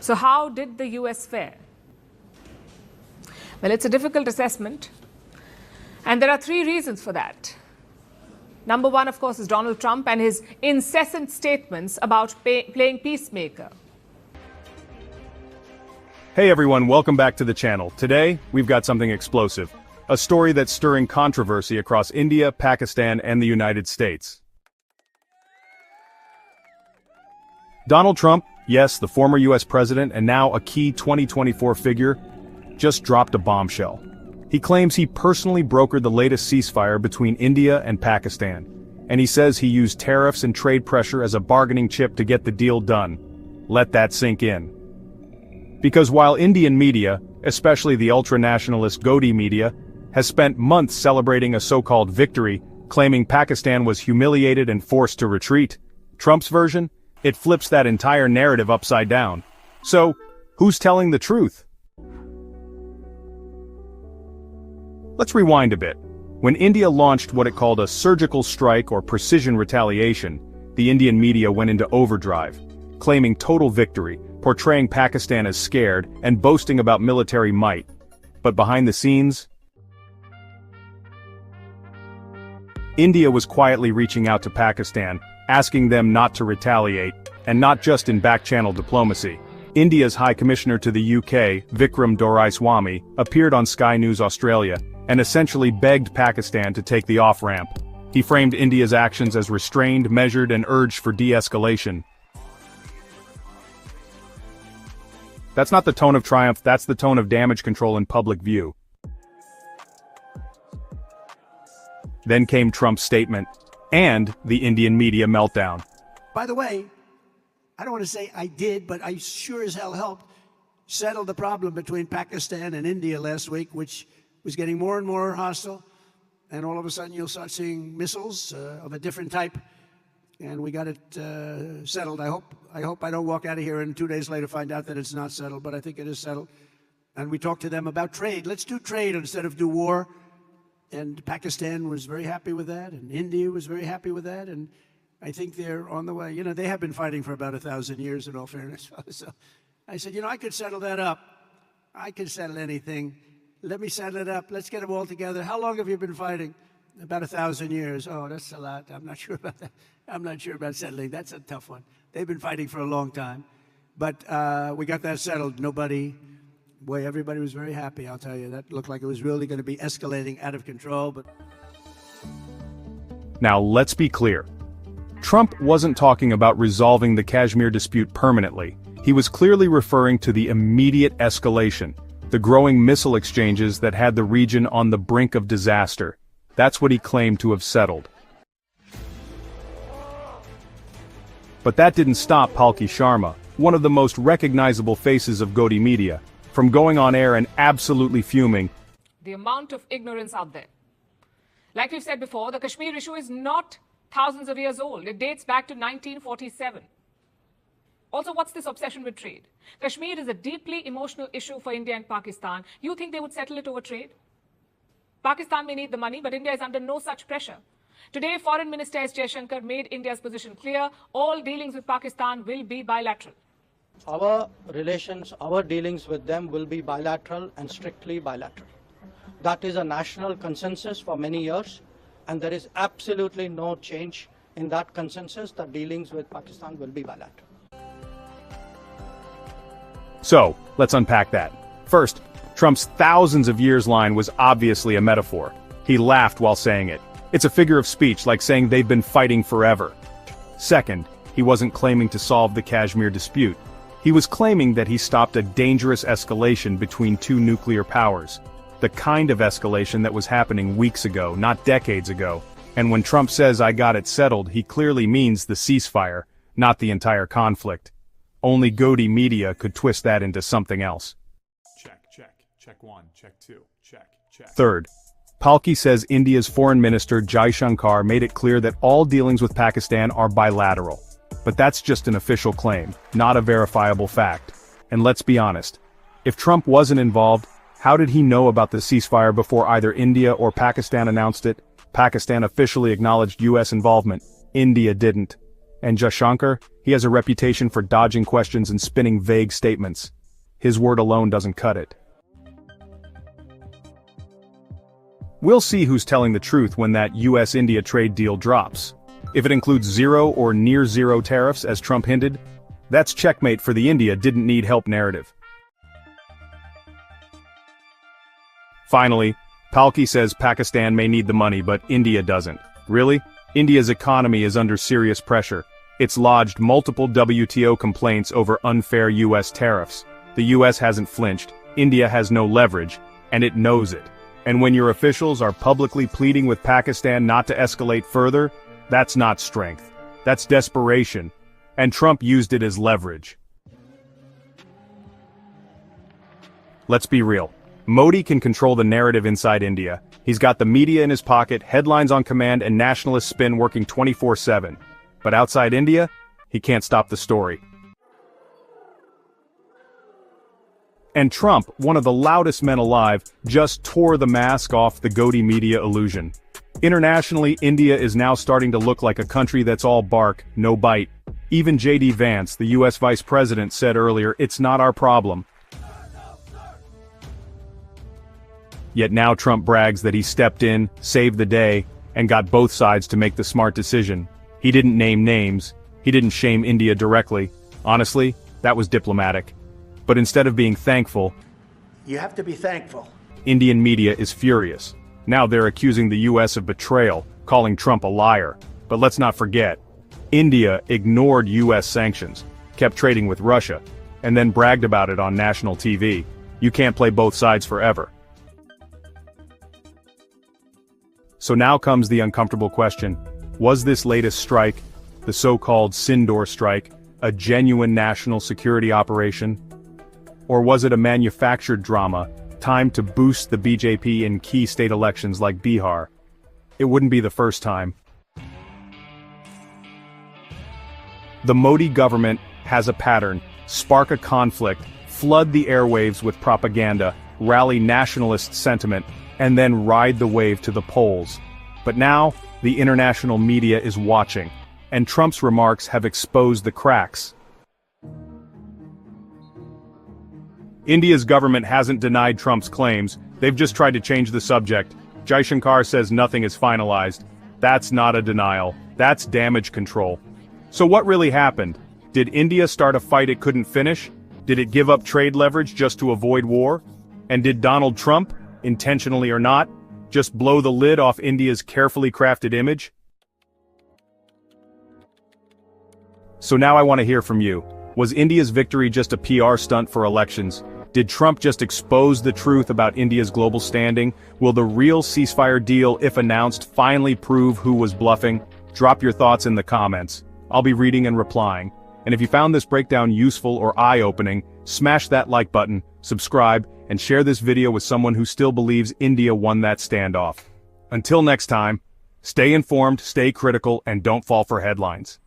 So how did the US fare? Well, it's a difficult assessment, and there are three reasons for that. Number one, of course, is Donald Trump and his incessant statements about playing peacemaker. Hey everyone, welcome back to the channel. Today, we've got something explosive. A story that's stirring controversy across India, Pakistan, and the United States. Donald Trump, yes, the former US president and now a key 2024 figure, just dropped a bombshell. He claims he personally brokered the latest ceasefire between India and Pakistan, and he says he used tariffs and trade pressure as a bargaining chip to get the deal done. Let that sink in. Because while Indian media, especially the ultra-nationalist Godi media, has spent months celebrating a so-called victory, claiming Pakistan was humiliated and forced to retreat, Trump's version, it flips that entire narrative upside down. So, who's telling the truth? Let's rewind a bit. When India launched what it called a surgical strike or precision retaliation, the Indian media went into overdrive, claiming total victory, portraying Pakistan as scared, and boasting about military might. But behind the scenes, India was quietly reaching out to Pakistan, asking them not to retaliate, and not just in back-channel diplomacy. India's High Commissioner to the UK, Vikram Doraiswamy, appeared on Sky News Australia, and essentially begged Pakistan to take the off-ramp. He framed India's actions as restrained, measured, and urged for de-escalation. That's not the tone of triumph, that's the tone of damage control in public view. Then came Trump's statement, and the Indian media meltdown. By the way, I don't want to say I did, but I sure as hell helped settle the problem between Pakistan and India last week, which was getting more and more hostile. And all of a sudden you'll start seeing missiles of a different type. And we got it settled. I hope I don't walk out of here and 2 days later find out that it's not settled, but I think it is settled. And we talked to them about trade. Let's do trade instead of do war. And Pakistan was very happy with that, and India was very happy with that, and I think they're on the way. You know, they have been fighting for about 1,000 years, in all fairness. So I said, you know, I could settle that up. I could settle anything. Let me settle it up. Let's get them all together. How long have you been fighting? About 1,000 years. Oh, that's a lot. I'm not sure about that. I'm not sure about settling. That's a tough one. They've been fighting for a long time. But we got that settled. Boy, everybody was very happy, I'll tell you. That looked like it was really going to be escalating out of control, but... Now, let's be clear. Trump wasn't talking about resolving the Kashmir dispute permanently. He was clearly referring to the immediate escalation, the growing missile exchanges that had the region on the brink of disaster. That's what he claimed to have settled. But that didn't stop Palki Sharma, one of the most recognizable faces of Godi media, from going on air and absolutely fuming. The amount of ignorance out there. Like we've said before, the Kashmir issue is not thousands of years old. It dates back to 1947. Also, what's this obsession with trade? Kashmir is a deeply emotional issue for India and Pakistan. You think they would settle it over trade? Pakistan may need the money, but India is under no such pressure. Today, Foreign Minister S. Jaishankar made India's position clear. All dealings with Pakistan will be bilateral. Our relations, our dealings with them will be bilateral and strictly bilateral. That is a national consensus for many years, and there is absolutely no change in that consensus that dealings with Pakistan will be bilateral. So, let's unpack that. First, Trump's thousands of years line was obviously a metaphor. He laughed while saying it. It's a figure of speech like saying they've been fighting forever. Second, he wasn't claiming to solve the Kashmir dispute. He was claiming that he stopped a dangerous escalation between two nuclear powers. The kind of escalation that was happening weeks ago, not decades ago. And when Trump says I got it settled, he clearly means the ceasefire, not the entire conflict. Only Godi media could twist that into something else. Check one, check two, check. Third, Palki says India's Foreign Minister Jaishankar made it clear that all dealings with Pakistan are bilateral. But that's just an official claim, not a verifiable fact. And let's be honest, if Trump wasn't involved, how did he know about the ceasefire before either India or Pakistan announced it? Pakistan officially acknowledged US involvement. India didn't. And Jaishankar, he has a reputation for dodging questions and spinning vague statements. His word alone doesn't cut it. We'll see who's telling the truth when that US-India trade deal drops. If it includes zero or near zero tariffs, as Trump hinted, that's checkmate for the India didn't need help narrative. Finally, Palki says Pakistan may need the money, but India doesn't. Really? India's economy is under serious pressure. It's lodged multiple WTO complaints over unfair US tariffs. The US hasn't flinched, India has no leverage, and it knows it. And when your officials are publicly pleading with Pakistan not to escalate further, that's not strength. That's desperation. And Trump used it as leverage. Let's be real. Modi can control the narrative inside India. He's got the media in his pocket, headlines on command, and nationalist spin working 24/7. But outside India, he can't stop the story. And Trump, one of the loudest men alive, just tore the mask off the Gaudy media illusion. Internationally, India is now starting to look like a country that's all bark, no bite. Even J.D. Vance, the U.S. Vice President, said earlier, "It's not our problem." Yet now Trump brags that he stepped in, saved the day, and got both sides to make the smart decision. He didn't name names. He didn't shame India directly. Honestly, that was diplomatic. But instead of being thankful, You have to be thankful. Indian media is furious. Now they're accusing the US of betrayal, calling Trump a liar. But let's not forget, India ignored US sanctions, kept trading with Russia, and then bragged about it on national TV. You can't play both sides forever. So now comes the uncomfortable question. Was this latest strike, the so-called Sindoor strike, a genuine national security operation? Or was it a manufactured drama, timed to boost the BJP in key state elections like Bihar? It wouldn't be the first time. The Modi government has a pattern: spark a conflict, flood the airwaves with propaganda, rally nationalist sentiment, and then ride the wave to the polls. But now, the international media is watching, and Trump's remarks have exposed the cracks. India's government hasn't denied Trump's claims, they've just tried to change the subject. Jaishankar says nothing is finalized. That's not a denial, that's damage control. So what really happened? Did India start a fight it couldn't finish? Did it give up trade leverage just to avoid war? And did Donald Trump, intentionally or not, just blow the lid off India's carefully crafted image? So now I want to hear from you. Was India's victory just a PR stunt for elections? Did Trump just expose the truth about India's global standing? Will the real ceasefire deal, if announced, finally prove who was bluffing? Drop your thoughts in the comments. I'll be reading and replying. And if you found this breakdown useful or eye-opening, smash that like button, subscribe, and share this video with someone who still believes India won that standoff. Until next time, stay informed, stay critical, and don't fall for headlines.